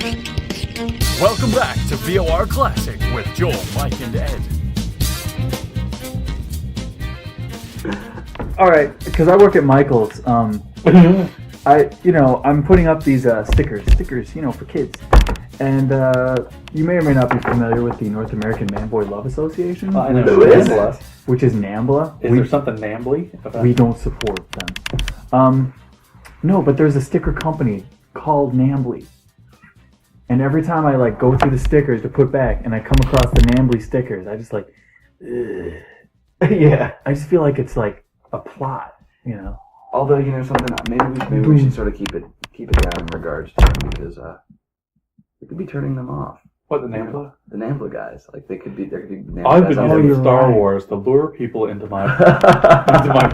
Welcome back to VOR Classic with Joel, Mike, and Ed. All right, because I work at Michael's. I'm putting up these stickers, for kids. And you may or may not be familiar with the North American Man-Boy Love Association. I know who it is. Which is NAMBLA. Is there something NAMBLY about We don't support them. No, but there's a sticker company called NAMBLY. And every time I go through the stickers to put back and I come across the NAMBLY stickers, I just ugh. Yeah, I just feel like it's like a plot, Although, something, maybe we should sort of keep it down in regards to them because we could be turning them off. What, the NAMBLA? The NAMBLA guys. There could be NAMBLA I've guys been out using there. Star Wars to lure people into my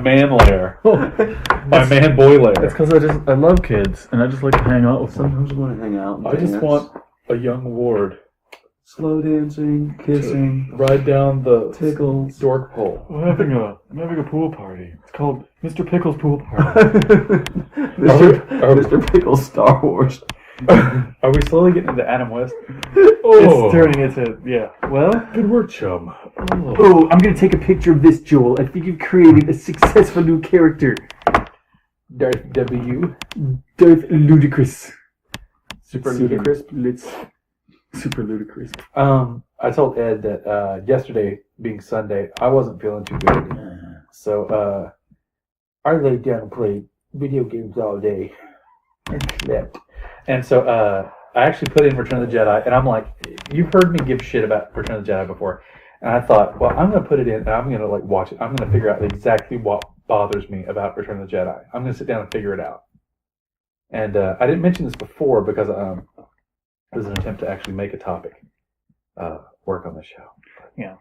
man lair. My man boy lair. It's because I love kids and I just like to hang out with them. Sometimes I want to hang out. I just want a young ward. Slow dancing, kissing, ride down the tickles, dork pole. I'm having a pool party. It's called Mr. Pickle's Pool Party. Mr. Pickle's Star Wars. Are we slowly getting into Adam West? It's turning into, yeah. Well, good work, chum. Oh, I'm going to take a picture of this, Joel. I think you've created a successful new character. Darth W. Darth Ludicrous. Super ludicrous. Super ludicrous. I told Ed that yesterday, being Sunday, I wasn't feeling too good. So I laid down and played video games all day and slept. And so I actually put in Return of the Jedi, and I'm like, you've heard me give shit about Return of the Jedi before. And I thought, well, I'm going to put it in, and I'm going to watch it. I'm going to figure out exactly what bothers me about Return of the Jedi. I'm going to sit down and figure it out. And I didn't mention this before because it was an attempt to actually make a topic work on the show. Yeah.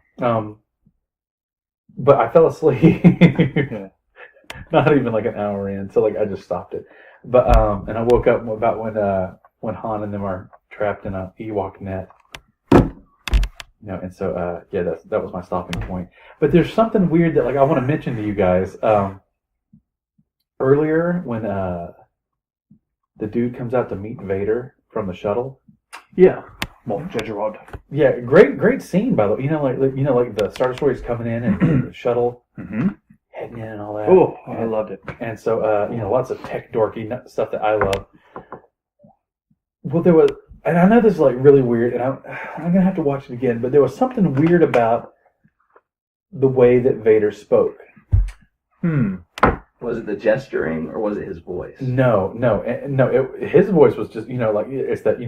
But I fell asleep. Not even like an hour in, so I just stopped it. But and I woke up about when Han and them are trapped in a Ewok net. And so that was my stopping point. But there's something weird that I want to mention to you guys. Earlier when the dude comes out to meet Vader from the shuttle. Yeah. Well, Judge Rod. Yeah, great scene by the way. Like the Star Destroyer's coming in and the shuttle heading in and all that. Oh, I loved it. And so lots of tech dorky stuff that I love. Well, there was, and I know this is really weird, and I'm gonna have to watch it again. But there was something weird about the way that Vader spoke. Was it the gesturing or was it his voice? No. His voice was just it's that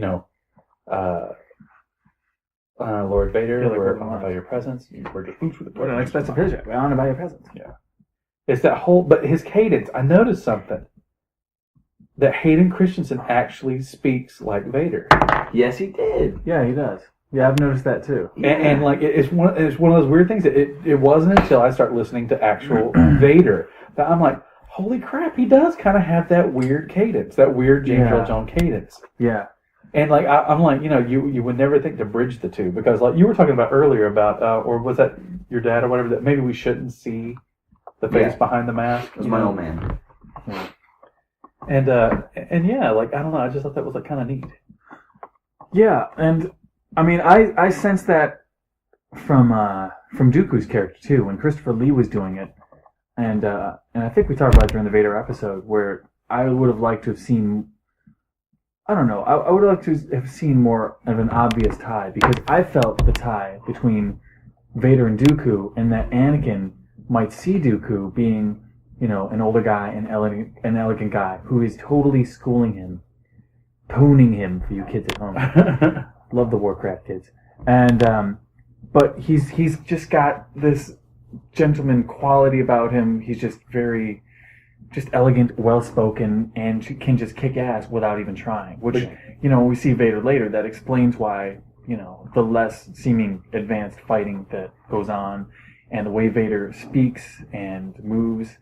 Lord Vader, we're honored by your presence. We're just boots with the What an expensive visit. We're honored by your presence. Yeah. It's that whole, but his cadence. I noticed something. That Hayden Christensen actually speaks like Vader. Yes, he did. Yeah, he does. Yeah, I've noticed that too. Yeah. And it's one of those weird things that it wasn't until I start listening to actual Vader that I'm like, holy crap, he does kind of have that weird cadence, that weird James Earl Jones cadence. Yeah. And I'm like, you would never think to bridge the two because you were talking about earlier about, or was that your dad or whatever, that maybe we shouldn't see the face behind the mask. It was my old man. Yeah. And yeah, I don't know, I just thought that was kind of neat. Yeah, and I mean, I sensed that from Dooku's character too when Christopher Lee was doing it, and I think we talked about it during the Vader episode where I would have liked to have seen. I don't know. I would like to have seen more of an obvious tie because I felt the tie between Vader and Dooku, and that Anakin might see Dooku being, an older guy, an elegant guy who is totally schooling him, pooning him for you kids at home. Love the Warcraft kids, and but he's just got this gentleman quality about him. He's just very. Just elegant, well-spoken, and can just kick ass without even trying. Which, when we see Vader later, that explains why, the less seeming advanced fighting that goes on, and the way Vader speaks and moves.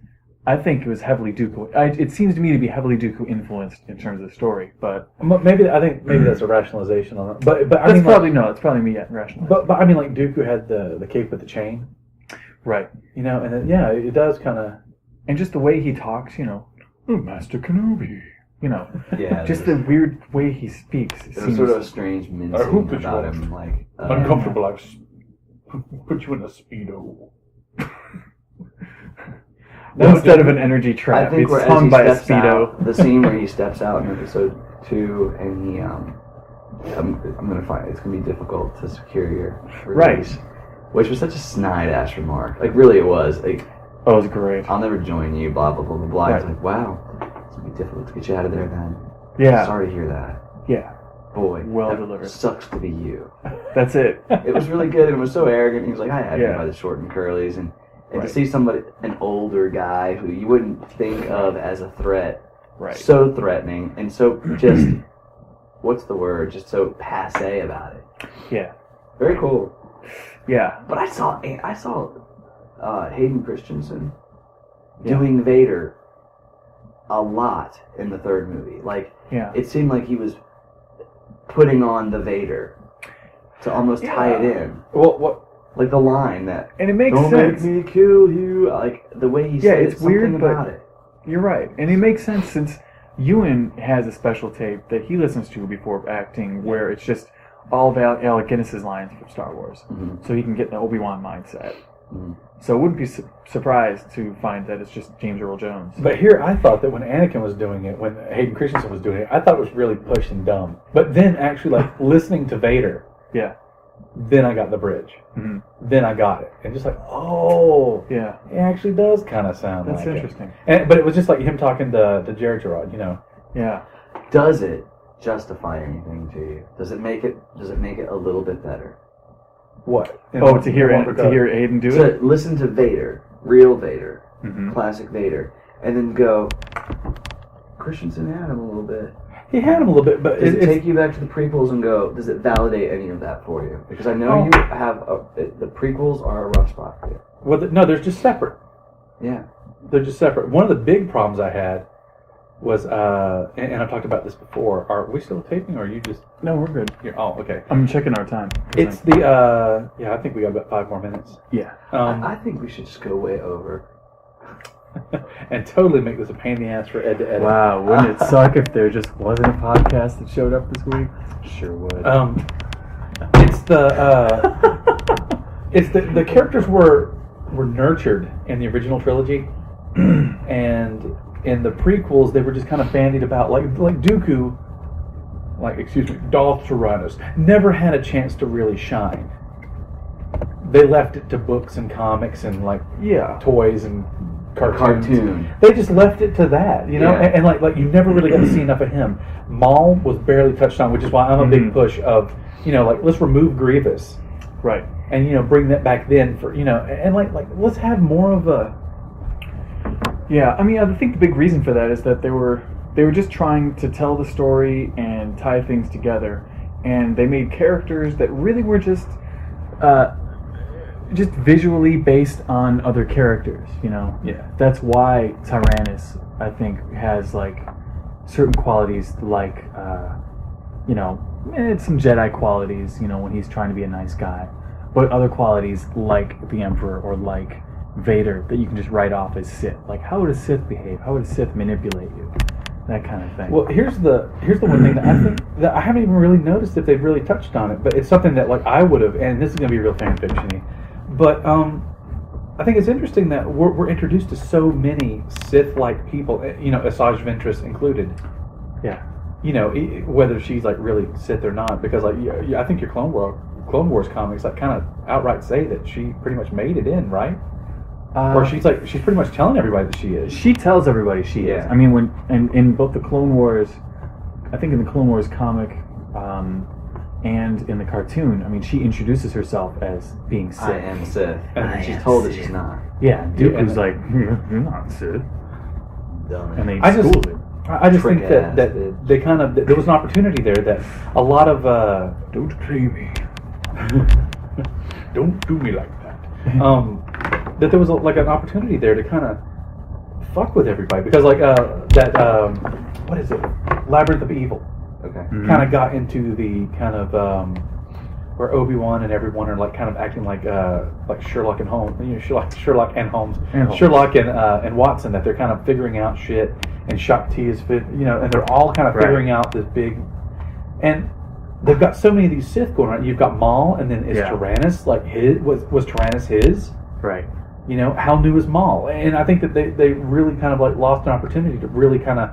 I think it was heavily Dooku. It seems to me to be heavily Dooku influenced in terms of the story, but maybe that's a rationalization on it. But I that's mean, it's probably me rationalizing. But I mean, Dooku had the cape with the chain, right? And then, it does kind of. And just the way he talks, Master Kenobi. you know, Yeah, just the weird way he speaks. It there's seems sort of a strange mincing who could you about want? him, like Uncomfortable. Like, put you in a Speedo. instead of an energy trap, I think it's where as hung he by a steps speedo. out, the scene where he steps out in episode 2, and he I'm gonna find it's gonna be difficult to secure your release, which was such a snide ass remark. Like really, it was like, Oh, it was great. I'll never join you. Blah blah blah blah blah. It's Right. like, wow, it's gonna be difficult to get you out of there. Then Yeah, sorry to hear that. yeah, Boy, Well that delivered. Sucks to be you. that's it. It was really good, and it was so arrogant. He was like, I had you Yeah. by the short and curlies, and Right. to see somebody, an older guy who you wouldn't think of as a threat, Right. so threatening and so just what's the word? Just so passe about it. Yeah, Very cool. yeah, But I saw Hayden Christensen doing Vader a lot in the third movie. Like yeah. it seemed like he was putting on the Vader to almost tie it in. Well, what? Like the line that And it makes "Don't sense. make me kill you." Like the way he said it's it, something weird, but- about it. You're right, and it makes sense since Ewan has a special tape that he listens to before acting, where it's just all of Alec Guinness's lines from Star Wars, Mhm. so he can get the Obi-Wan mindset. Mhm. So I wouldn't be surprised to find that it's just James Earl Jones. But here, I thought that when Anakin was doing it, when Hayden Christensen was doing it, I thought it was really pushed and dumb. But then, actually, like listening to Vader, Yeah, then I got the bridge. hmm Then I got it, and just like, oh, yeah, it actually does kind of sound that's like interesting. it. But it was just like him talking to Jared Gerard, you know. Yeah, Does it justify anything to you? Does it make it a little bit better? What? to hear Aiden do it. To listen to Vader, real Vader, hmm classic Vader, and then go, Christensen had him a little bit. He had him a little bit, but Does it it's take you back to the prequels and go, does it validate any of that for you? Because I know you have, the prequels are a rough spot for you. well, no, they're just separate. Yeah. They're just separate. One of the big problems I had was, and I've talked about this before. Are we still taping, or are you just No, we're good. here? Oh, okay. I'm checking our time. It's the yeah. I think we got about 5 more minutes. Yeah. I think we should just go way over. And totally make this a pain in the ass for Ed to edit. Wow, wouldn't it suck if there just wasn't a podcast that showed up this week? Sure would. It's the characters were nurtured in the original trilogy, and in the prequels they were just kind of bandied about, like Dooku, Darth Tyrannus never had a chance to really shine. They left it to books and comics and yeah. toys and cartoons. Cartoon. They just left it to that, you know, Yeah. and like you never really got to see enough of him. Maul was barely touched on, which is why I'm a big push of, let's remove Grievous Right. and bring that back then for and like let's have more of a. Yeah, I mean, I think the big reason for that is that they were just trying to tell the story and tie things together, and they made characters that really were just visually based on other characters. Yeah. That's why Tyrannus, I think, has certain qualities it's some Jedi qualities, when he's trying to be a nice guy, but other qualities like the Emperor or like Vader that you can just write off as Sith. Like, how would a Sith behave? How would a Sith manipulate you? That kind of thing. Well, here's the one thing that I think that I haven't even really noticed if they've really touched on it, but it's something that I would have, and this is going to be real fan fiction-y, but I think it's interesting that we're introduced to so many Sith-like people, Asajj Ventress included. Yeah. Whether she's really Sith or not, because I think your Clone Wars comics kind of outright say that she pretty much made it in, right? Or she's pretty much telling everybody that she is. She tells everybody she is. I mean, in both the Clone Wars, I think in the Clone Wars comic, and in the cartoon, I mean, she introduces herself as being Sith. I am Sith. And then she's told that she's not. Yeah, Dooku's like, you're not Sith. Dumb. And they I just- schooled her. I just think Trick-ass, that dude. they kind of there was an opportunity there that a lot of Don't play me. don't do me like that. That there was an opportunity there to kind of fuck with everybody because what is it, Labyrinth of Evil, Okay. kind of got into the kind of where Obi-Wan and everyone are kind of acting like Sherlock and Holmes, Sherlock and Holmes, And Holmes. Sherlock and Watson, that they're kind of figuring out shit and Shakti is fit, and they're all kind of figuring out this big, and they've got so many of these Sith going on. You've got Maul, and then is Tyrannus like his? Was Tyrannus his? Right. How new is Maul? And I think that they really kind of like lost an opportunity to really kind of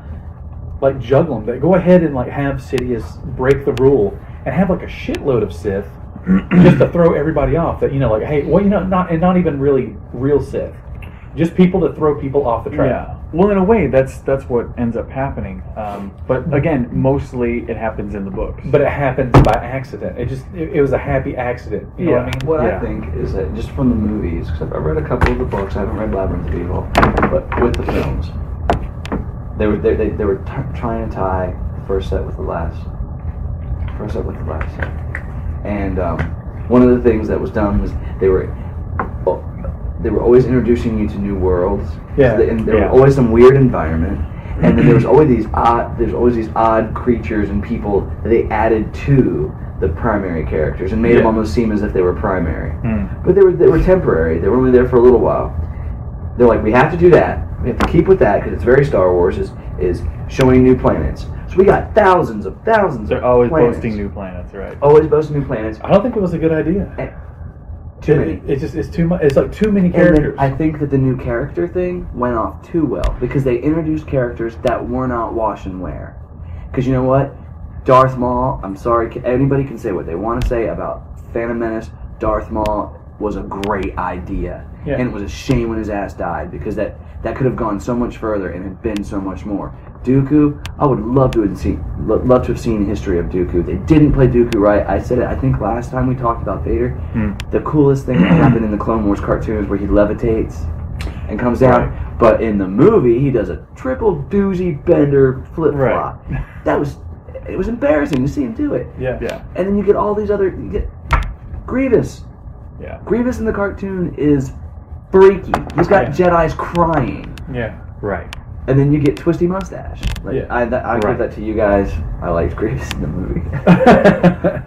like juggle them. They go ahead and like have Sidious break the rule and have like a shitload of Sith just to throw everybody off. That like, hey, well, not even really real Sith, just people to throw people off the track. Yeah. Well, in a way, that's what ends up happening. But again, mostly it happens in the books. But it happens by accident. It was a happy accident. You know what I mean? What I think is that just from the movies, because I've read a couple of the books, I haven't read Labyrinth of Evil, but with the films, they were trying to tie the first set with the last. And one of the things that was done was they were always introducing you to new worlds. Yeah. And there was always some weird environment, and then there was always these odd creatures and people that they added to the primary characters and made them almost seem as if they were primary. But they were temporary. They were only there for a little while. They're like, we have to do that. We have to keep with that because it's very Star Wars. Is showing new planets. So we got thousands of They're always planets. boasting new planets, right? Always boasting new planets. I don't think it was a good idea. Too many. It's too much. It's like too many characters. I think that the new character thing went off too well because they introduced characters that were not wash and wear. Because you know what? Darth Maul, I'm sorry, anybody can say what they want to say about Phantom Menace. Darth Maul was a great idea. Yeah. And it was a shame when his ass died because that could have gone so much further and had been so much more. Dooku, I would love to have seen a history of Dooku. They didn't play Dooku right. I said it, I think last time we talked about Vader. The coolest thing that happened in the Clone Wars cartoons where he levitates and comes down. Right. But in the movie, he does a triple doozy bender flip-flop. Right. It was embarrassing to see him do it. Yeah. And then you get all these you get Grievous. Yeah. Grievous in the cartoon is freaky. He's got Jedis crying. Yeah. Right. And then you get Twisty Mustache. I give that to you guys. I liked Grievous in the movie.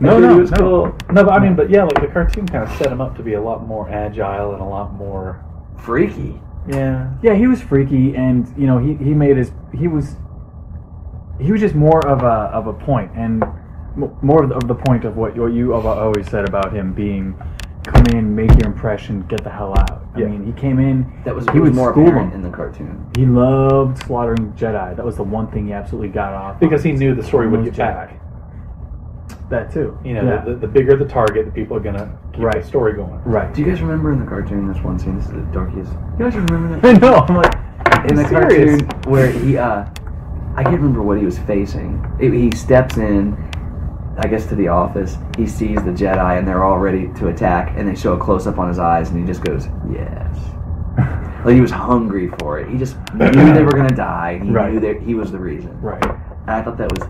No, cool. No, but I mean, like the cartoon kind of set him up to be a lot more agile and a lot more freaky. Yeah. Yeah, he was freaky, and he made he was just more of a point, and more of the point of what you have always said about him being. Come in, make your impression, get the hell out. I mean, he came in. He was more apparent in the cartoon. He loved slaughtering Jedi. That was the one thing he absolutely got off. Because he knew the story would get back. That too. The bigger the target, the people are gonna keep the story going. Right. Do you guys remember in the cartoon this one scene? This is the darkest. You guys remember that? I know. I'm like, in the cartoon where he, I can't remember what he was facing. He steps in. I guess to the office, he sees the Jedi and they're all ready to attack, and they show a close-up on his eyes, and he just goes, yes. Like he was hungry for it. He just knew they were going to die, and he knew that he was the reason. Right. And I thought that was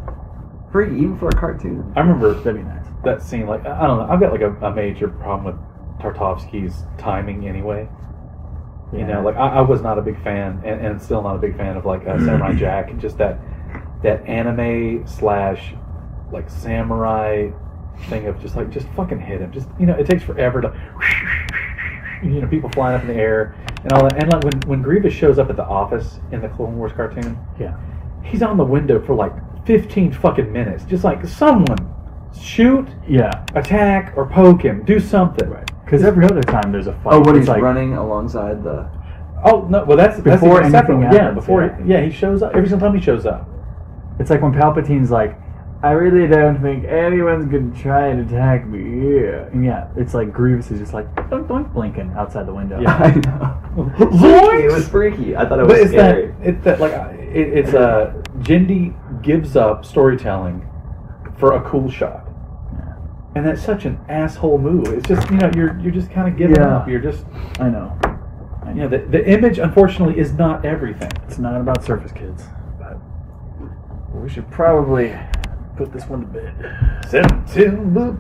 freaky, even for a cartoon. I remember that'd be nice. That scene, like, I don't know, I've got like a major problem with Tartakovsky's timing anyway. Like I was not a big fan, and still not a big fan of like Samurai Jack, and just that anime / like samurai thing of just fucking hit him. Just it takes forever to people flying up in the air and all that. And like when Grievous shows up at the office in the Clone Wars cartoon, he's on the window for like 15 fucking minutes. Just like someone shoot, attack, or poke him. Do something. Right. Because every other time there's a fight. Oh, when he's like running alongside the. Oh no! Well, that's before that's anything happens. Yeah, before he shows up. Every single time he shows up, it's like when Palpatine's like, I really don't think anyone's going to try and attack me here. And it's like Grievous is just like, don't blinking outside the window. Yeah, I know. It was freaky. I thought it was scary. It's Jindy gives up storytelling for a cool shot. Yeah. And that's such an asshole move. It's just, you're just kind of giving up. You're just... I know. The image, unfortunately, is not everything. It's not about Surface Kids. But we should probably... put this one to bed. September.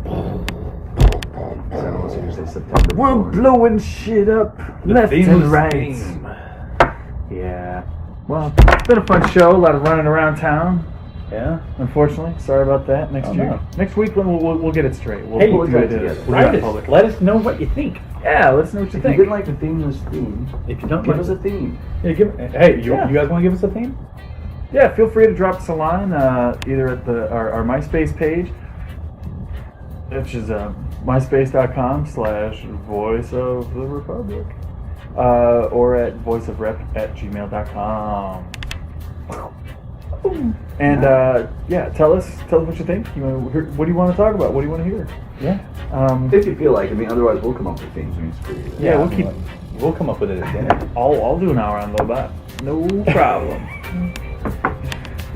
We're blowing shit up left and right. Yeah. Well, it's been a fun show. A lot of running around town. Yeah. Unfortunately, sorry about that. Next week we'll get it straight. We'll put it together. Write it. Let us know what you think. Yeah, let us know what you think. If you didn't like the theme, this theme. If you don't give us a theme. Yeah, you guys want to give us a theme? yeah, feel free to drop us a line either at our MySpace page, which is myspace.com/Voice of the Republic, or at voiceofrep@gmail.com. And tell us what you think. What do you want to talk about? What do you want to hear? Yeah. If you feel like, otherwise we'll come up with things. Screw you. Yeah, we'll come up with it at dinner. I'll do an hour on Lobot. No problem.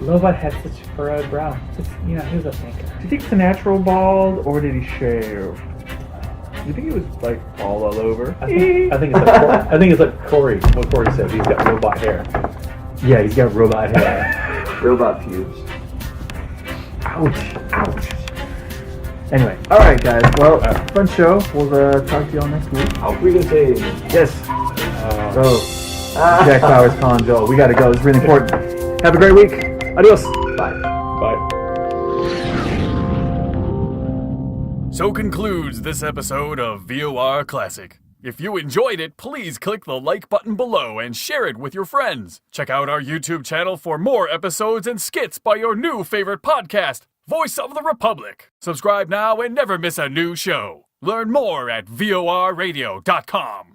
Lobot had such a furrowed brow. Just, he was a thinker. Do you think it's a natural bald, or did he shave? Do you think it was like all over? I think it's like Corey. What Corey said. He's got robot hair. Yeah, he's got robot hair. Robot pubes. Ouch. Anyway, all right, guys. Well, fun show. We'll talk to y'all next week. How are we gonna say? Yes. Jack Powers calling Joel. We gotta go. It's really important. Have a great week. Adios. Bye. Bye. So concludes this episode of VOR Classic. If you enjoyed it, please click the like button below and share it with your friends. Check out our YouTube channel for more episodes and skits by your new favorite podcast, Voice of the Republic. Subscribe now and never miss a new show. Learn more at vorradio.com.